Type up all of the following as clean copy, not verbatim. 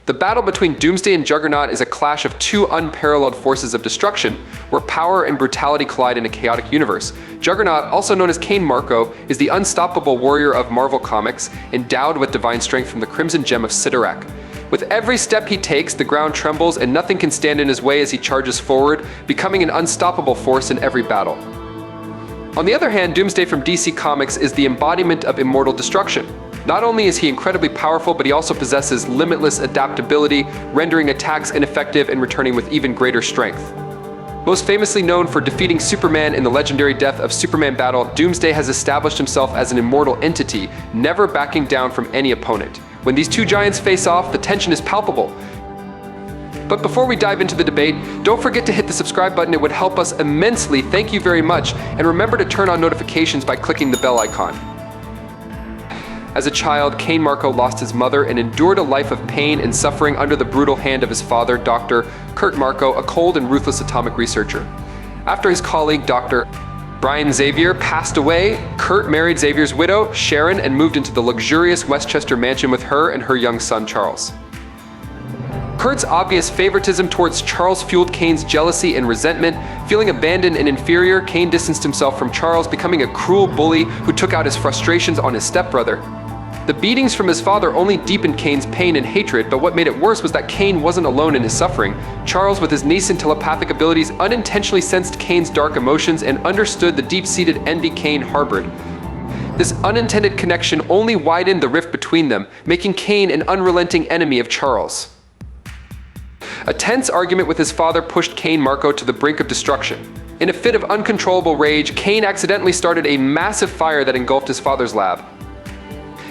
The battle between Doomsday and Juggernaut is a clash of two unparalleled forces of destruction, where power and brutality collide in a chaotic universe. Juggernaut, also known as Cain Marko, is the unstoppable warrior of Marvel Comics, endowed with divine strength from the Crimson Gem of Cyttorak. With every step he takes, the ground trembles and nothing can stand in his way as he charges forward, becoming an unstoppable force in every battle. On the other hand, Doomsday from DC Comics is the embodiment of immortal destruction. Not only is he incredibly powerful, but he also possesses limitless adaptability, rendering attacks ineffective and returning with even greater strength. Most famously known for defeating Superman in the legendary Death of Superman battle, Doomsday has established himself as an immortal entity, never backing down from any opponent. When these two giants face off, the tension is palpable. But before we dive into the debate, don't forget to hit the subscribe button. It would help us immensely. Thank you very much. And remember to turn on notifications by clicking the bell icon. As a child, Cain Marko lost his mother and endured a life of pain and suffering under the brutal hand of his father, Dr. Cain Marko, a cold and ruthless atomic researcher. After his colleague, Dr. Brian Xavier, passed away, Kurt married Xavier's widow, Sharon, and moved into the luxurious Westchester mansion with her and her young son, Charles. Kurt's obvious favoritism towards Charles fueled Cain's jealousy and resentment. Feeling abandoned and inferior, Cain distanced himself from Charles, becoming a cruel bully who took out his frustrations on his stepbrother. The beatings from his father only deepened Cain's pain and hatred, but what made it worse was that Cain wasn't alone in his suffering. Charles, with his nascent telepathic abilities, unintentionally sensed Cain's dark emotions and understood the deep-seated envy Cain harbored. This unintended connection only widened the rift between them, making Cain an unrelenting enemy of Charles. A tense argument with his father pushed Cain Marko to the brink of destruction. In a fit of uncontrollable rage, Cain accidentally started a massive fire that engulfed his father's lab.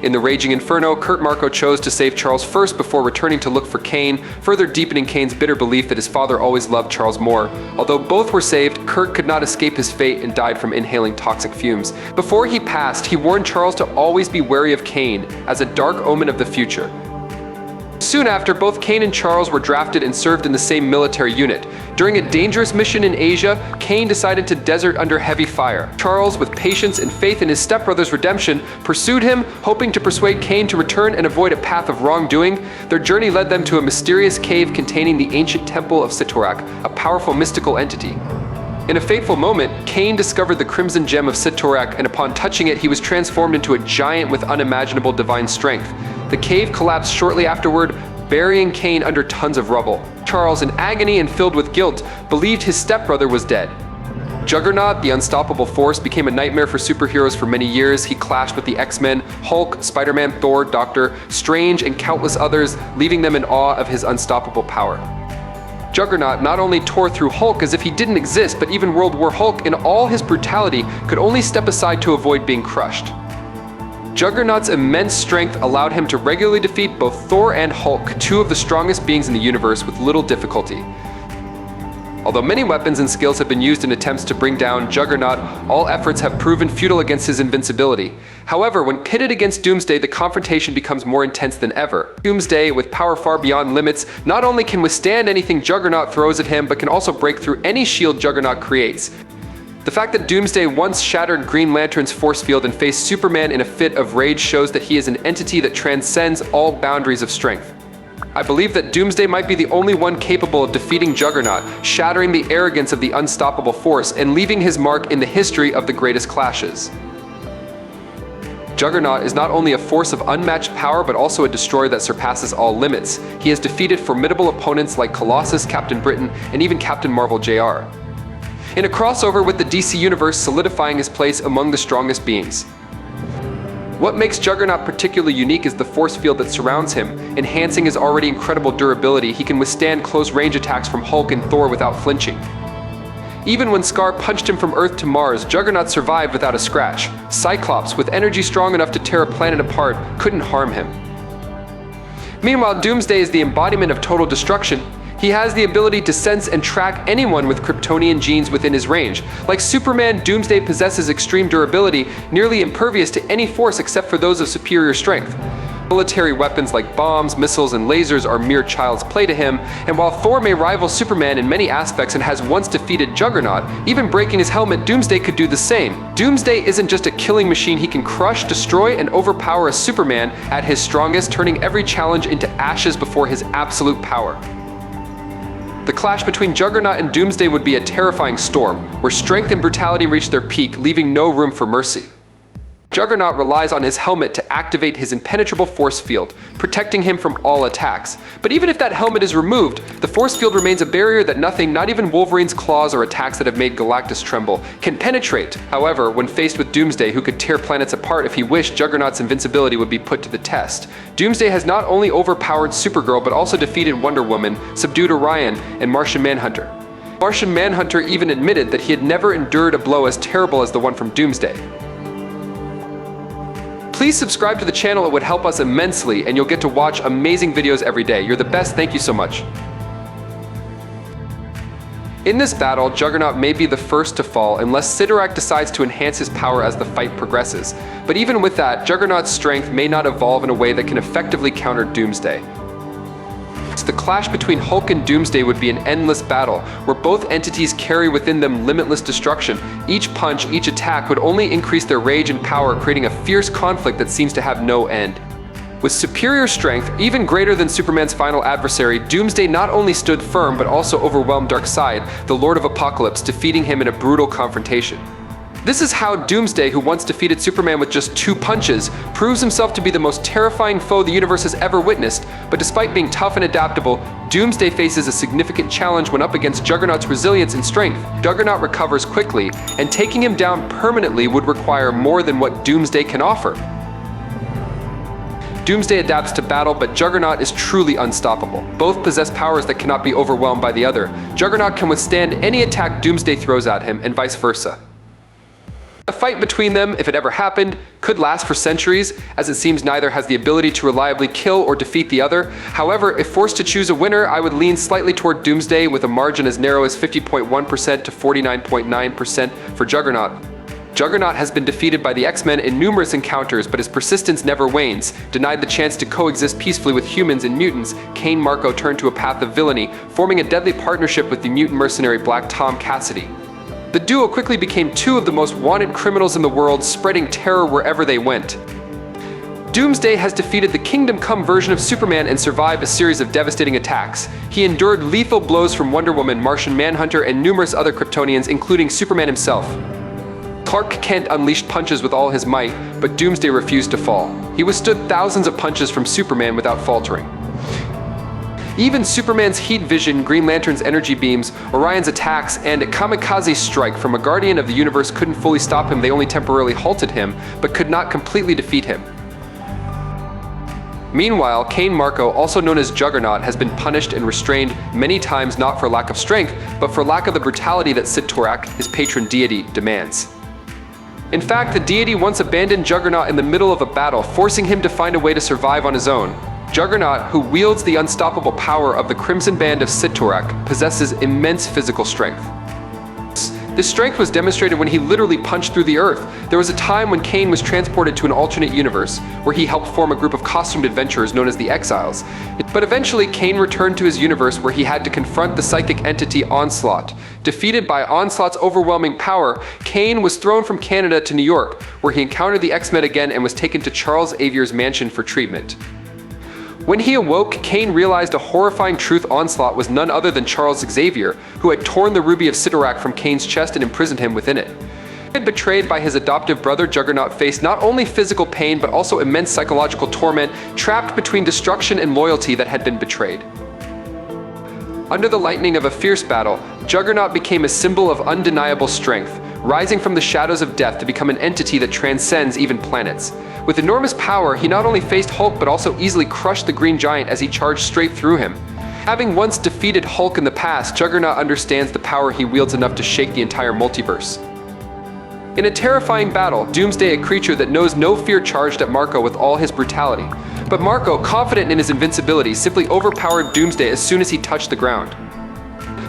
In the raging inferno, Cain Marko chose to save Charles first before returning to look for Cain, further deepening Cain's bitter belief that his father always loved Charles more. Although both were saved, Kurt could not escape his fate and died from inhaling toxic fumes. Before he passed, he warned Charles to always be wary of Cain, as a dark omen of the future. Soon after, both Cain and Charles were drafted and served in the same military unit. During a dangerous mission in Asia, Cain decided to desert under heavy fire. Charles, with patience and faith in his stepbrother's redemption, pursued him, hoping to persuade Cain to return and avoid a path of wrongdoing. Their journey led them to a mysterious cave containing the ancient temple of Cyttorak, a powerful mystical entity. In a fateful moment, Cain discovered the Crimson Gem of Cyttorak, and upon touching it, he was transformed into a giant with unimaginable divine strength. The cave collapsed shortly afterward, burying Cain under tons of rubble. Charles, in agony and filled with guilt, believed his stepbrother was dead. Juggernaut, the unstoppable force, became a nightmare for superheroes for many years. He clashed with the X-Men, Hulk, Spider-Man, Thor, Doctor Strange, and countless others, leaving them in awe of his unstoppable power. Juggernaut not only tore through Hulk as if he didn't exist, but even World War Hulk, in all his brutality, could only step aside to avoid being crushed. Juggernaut's immense strength allowed him to regularly defeat both Thor and Hulk, two of the strongest beings in the universe, with little difficulty. Although many weapons and skills have been used in attempts to bring down Juggernaut, all efforts have proven futile against his invincibility. However, when pitted against Doomsday, the confrontation becomes more intense than ever. Doomsday, with power far beyond limits, not only can withstand anything Juggernaut throws at him, but can also break through any shield Juggernaut creates. The fact that Doomsday once shattered Green Lantern's force field and faced Superman in a fit of rage shows that he is an entity that transcends all boundaries of strength. I believe that Doomsday might be the only one capable of defeating Juggernaut, shattering the arrogance of the unstoppable force, and leaving his mark in the history of the greatest clashes. Juggernaut is not only a force of unmatched power, but also a destroyer that surpasses all limits. He has defeated formidable opponents like Colossus, Captain Britain, and even Captain Marvel Jr. in a crossover with the DC Universe, solidifying his place among the strongest beings. What makes Juggernaut particularly unique is the force field that surrounds him, enhancing his already incredible durability. He can withstand close-range attacks from Hulk and Thor without flinching. Even when Scar punched him from Earth to Mars, Juggernaut survived without a scratch. Cyclops, with energy strong enough to tear a planet apart, couldn't harm him. Meanwhile, Doomsday is the embodiment of total destruction. He has the ability to sense and track anyone with Kryptonian genes within his range. Like Superman, Doomsday possesses extreme durability, nearly impervious to any force except for those of superior strength. Military weapons like bombs, missiles, and lasers are mere child's play to him, and while Thor may rival Superman in many aspects and has once defeated Juggernaut, even breaking his helmet, Doomsday could do the same. Doomsday isn't just a killing machine, he can crush, destroy, and overpower a Superman at his strongest, turning every challenge into ashes before his absolute power. The clash between Juggernaut and Doomsday would be a terrifying storm, where strength and brutality reach their peak, leaving no room for mercy. Juggernaut relies on his helmet to activate his impenetrable force field, protecting him from all attacks. But even if that helmet is removed, the force field remains a barrier that nothing, not even Wolverine's claws or attacks that have made Galactus tremble, can penetrate. However, when faced with Doomsday, who could tear planets apart if he wished, Juggernaut's invincibility would be put to the test. Doomsday has not only overpowered Supergirl, but also defeated Wonder Woman, subdued Orion, and Martian Manhunter. Martian Manhunter even admitted that he had never endured a blow as terrible as the one from Doomsday. Please subscribe to the channel, it would help us immensely, and you'll get to watch amazing videos every day. You're the best, thank you so much. In this battle, Juggernaut may be the first to fall unless Cyttorak decides to enhance his power as the fight progresses. But even with that, Juggernaut's strength may not evolve in a way that can effectively counter Doomsday. The clash between Hulk and Doomsday would be an endless battle, where both entities carry within them limitless destruction. Each punch, each attack would only increase their rage and power, creating a fierce conflict that seems to have no end. With superior strength, even greater than Superman's final adversary, Doomsday not only stood firm but also overwhelmed Darkseid, the Lord of Apocalypse, defeating him in a brutal confrontation. This is how Doomsday, who once defeated Superman with just 2 punches, proves himself to be the most terrifying foe the universe has ever witnessed. But despite being tough and adaptable, Doomsday faces a significant challenge when up against Juggernaut's resilience and strength. Juggernaut recovers quickly, and taking him down permanently would require more than what Doomsday can offer. Doomsday adapts to battle, but Juggernaut is truly unstoppable. Both possess powers that cannot be overwhelmed by the other. Juggernaut can withstand any attack Doomsday throws at him, and vice versa. A fight between them, if it ever happened, could last for centuries, as it seems neither has the ability to reliably kill or defeat the other. However, if forced to choose a winner, I would lean slightly toward Doomsday, with a margin as narrow as 50.1% to 49.9% for Juggernaut. Juggernaut has been defeated by the X-Men in numerous encounters, but his persistence never wanes. Denied the chance to coexist peacefully with humans and mutants, Cain Marko turned to a path of villainy, forming a deadly partnership with the mutant mercenary Black Tom Cassidy. The duo quickly became 2 of the most wanted criminals in the world, spreading terror wherever they went. Doomsday has defeated the Kingdom Come version of Superman and survived a series of devastating attacks. He endured lethal blows from Wonder Woman, Martian Manhunter, and numerous other Kryptonians, including Superman himself. Clark Kent unleashed punches with all his might, but Doomsday refused to fall. He withstood thousands of punches from Superman without faltering. Even Superman's heat vision, Green Lantern's energy beams, Orion's attacks, and a kamikaze strike from a Guardian of the Universe couldn't fully stop him. They only temporarily halted him, but could not completely defeat him. Meanwhile, Cain Marko, also known as Juggernaut, has been punished and restrained many times, not for lack of strength, but for lack of the brutality that Cyttorak, his patron deity, demands. In fact, the deity once abandoned Juggernaut in the middle of a battle, forcing him to find a way to survive on his own. Juggernaut, who wields the unstoppable power of the Crimson Band of Cyttorak, possesses immense physical strength. This strength was demonstrated when he literally punched through the earth. There was a time when Cain was transported to an alternate universe, where he helped form a group of costumed adventurers known as the Exiles. But eventually, Cain returned to his universe, where he had to confront the psychic entity Onslaught. Defeated by Onslaught's overwhelming power, Cain was thrown from Canada to New York, where he encountered the X-Men again and was taken to Charles Xavier's mansion for treatment. When he awoke, Cain realized a horrifying truth: Onslaught was none other than Charles Xavier, who had torn the ruby of Cyttorak from Cain's chest and imprisoned him within it. Betrayed by his adoptive brother, Juggernaut faced not only physical pain but also immense psychological torment, trapped between destruction and loyalty that had been betrayed. Under the lightning of a fierce battle, Juggernaut became a symbol of undeniable strength, rising from the shadows of death to become an entity that transcends even planets. With enormous power, he not only faced Hulk but also easily crushed the Green Giant as he charged straight through him. Having once defeated Hulk in the past, Juggernaut understands the power he wields enough to shake the entire multiverse. In a terrifying battle, Doomsday, a creature that knows no fear, charged at Marko with all his brutality. But Marko, confident in his invincibility, simply overpowered Doomsday as soon as he touched the ground.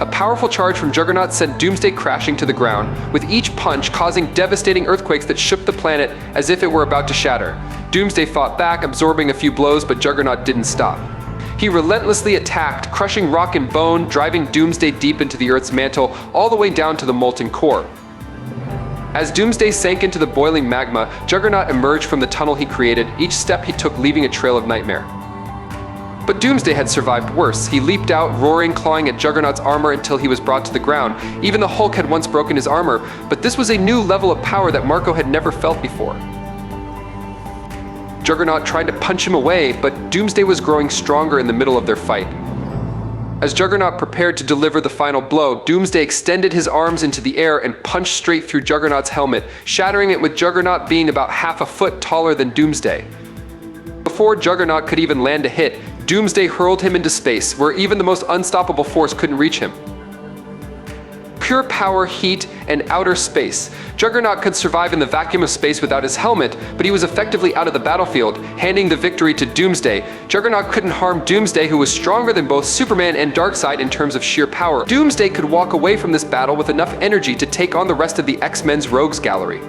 A powerful charge from Juggernaut sent Doomsday crashing to the ground, with each punch causing devastating earthquakes that shook the planet as if it were about to shatter. Doomsday fought back, absorbing a few blows, but Juggernaut didn't stop. He relentlessly attacked, crushing rock and bone, driving Doomsday deep into the Earth's mantle, all the way down to the molten core. As Doomsday sank into the boiling magma, Juggernaut emerged from the tunnel he created, each step he took leaving a trail of nightmare. But Doomsday had survived worse. He leaped out, roaring, clawing at Juggernaut's armor until he was brought to the ground. Even the Hulk had once broken his armor, but this was a new level of power that Marko had never felt before. Juggernaut tried to punch him away, but Doomsday was growing stronger in the middle of their fight. As Juggernaut prepared to deliver the final blow, Doomsday extended his arms into the air and punched straight through Juggernaut's helmet, shattering it with Juggernaut being about half a foot taller than Doomsday. Before Juggernaut could even land a hit, Doomsday hurled him into space, where even the most unstoppable force couldn't reach him. Pure power, heat, and outer space. Juggernaut could survive in the vacuum of space without his helmet, but he was effectively out of the battlefield, handing the victory to Doomsday. Juggernaut couldn't harm Doomsday, who was stronger than both Superman and Darkseid in terms of sheer power. Doomsday could walk away from this battle with enough energy to take on the rest of the X-Men's Rogues Gallery.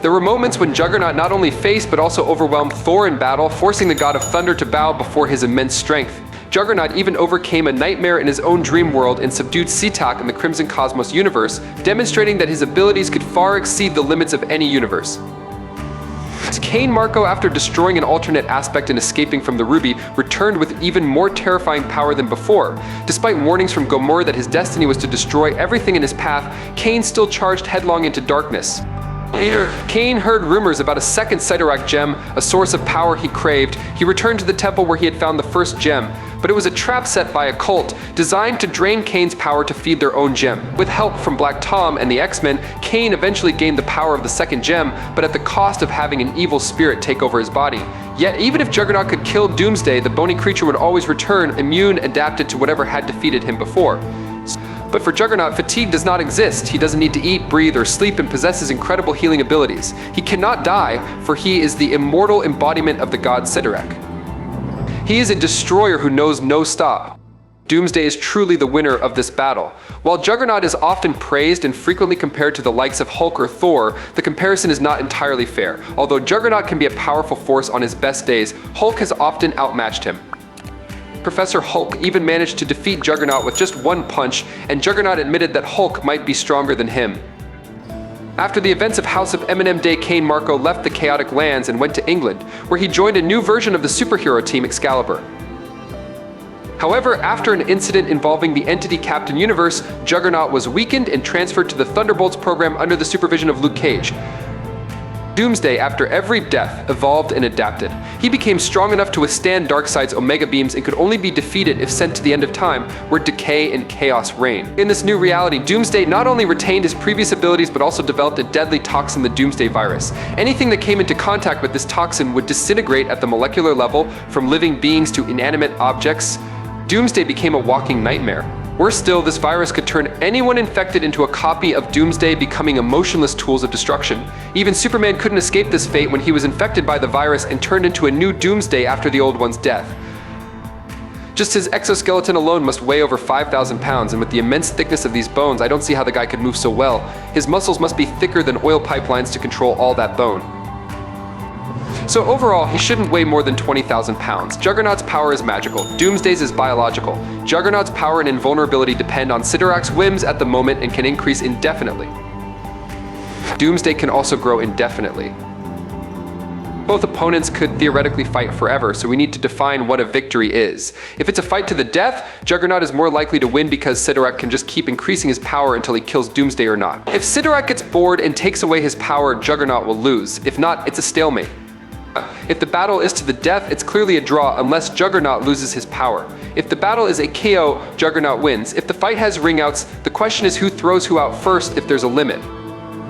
There were moments when Juggernaut not only faced but also overwhelmed Thor in battle, forcing the god of thunder to bow before his immense strength. Juggernaut even overcame a nightmare in his own dream world and subdued Cyttorak in the Crimson Cosmos universe, demonstrating that his abilities could far exceed the limits of any universe. Cain Marko, after destroying an alternate aspect and escaping from the Ruby, returned with even more terrifying power than before. Despite warnings from Gamora that his destiny was to destroy everything in his path, Cain still charged headlong into darkness. Cain heard rumors about a second Cyttorak gem, a source of power he craved. He returned to the temple where he had found the first gem, but it was a trap set by a cult, designed to drain Cain's power to feed their own gem. With help from Black Tom and the X-Men, Cain eventually gained the power of the second gem, but at the cost of having an evil spirit take over his body. Yet, even if Juggernaut could kill Doomsday, the bony creature would always return, immune, adapted to whatever had defeated him before. But for Juggernaut, fatigue does not exist. He doesn't need to eat, breathe, or sleep and possesses incredible healing abilities. He cannot die, for he is the immortal embodiment of the god Cyttorak. He is a destroyer who knows no stop. Doomsday is truly the winner of this battle. While Juggernaut is often praised and frequently compared to the likes of Hulk or Thor, the comparison is not entirely fair. Although Juggernaut can be a powerful force on his best days, Hulk has often outmatched him. Professor Hulk even managed to defeat Juggernaut with just one punch, and Juggernaut admitted that Hulk might be stronger than him. After the events of House of M&M Day, Cain Marko left the chaotic lands and went to England, where he joined a new version of the superhero team Excalibur. However, after an incident involving the entity Captain Universe, Juggernaut was weakened and transferred to the Thunderbolts program under the supervision of Luke Cage. Doomsday, after every death, evolved and adapted. He became strong enough to withstand Darkseid's Omega Beams and could only be defeated if sent to the End of Time, where decay and chaos reign. In this new reality, Doomsday not only retained his previous abilities but also developed a deadly toxin, the Doomsday virus. Anything that came into contact with this toxin would disintegrate at the molecular level, from living beings to inanimate objects. Doomsday became a walking nightmare. Worse still, this virus could turn anyone infected into a copy of Doomsday, becoming emotionless tools of destruction. Even Superman couldn't escape this fate when he was infected by the virus and turned into a new Doomsday after the old one's death. Just his exoskeleton alone must weigh over 5,000 pounds, and with the immense thickness of these bones, I don't see how the guy could move so well. His muscles must be thicker than oil pipelines to control all that bone. So overall, he shouldn't weigh more than 20,000 pounds. Juggernaut's power is magical. Doomsday's is biological. Juggernaut's power and invulnerability depend on Cyttorak's whims at the moment and can increase indefinitely. Doomsday can also grow indefinitely. Both opponents could theoretically fight forever, so we need to define what a victory is. If it's a fight to the death, Juggernaut is more likely to win because Cyttorak can just keep increasing his power until he kills Doomsday or not. If Cyttorak gets bored and takes away his power, Juggernaut will lose. If not, it's a stalemate. If the battle is to the death, it's clearly a draw unless Juggernaut loses his power. If the battle is a KO, Juggernaut wins. If the fight has ringouts, the question is who throws who out first if there's a limit.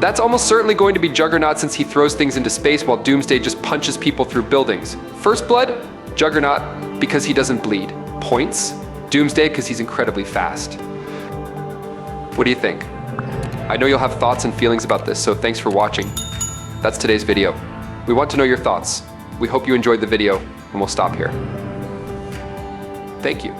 That's almost certainly going to be Juggernaut, since he throws things into space while Doomsday just punches people through buildings. First blood? Juggernaut, because he doesn't bleed. Points? Doomsday, because he's incredibly fast. What do you think? I know you'll have thoughts and feelings about this, so thanks for watching. That's today's video. We want to know your thoughts. We hope you enjoyed the video, and we'll stop here. Thank you.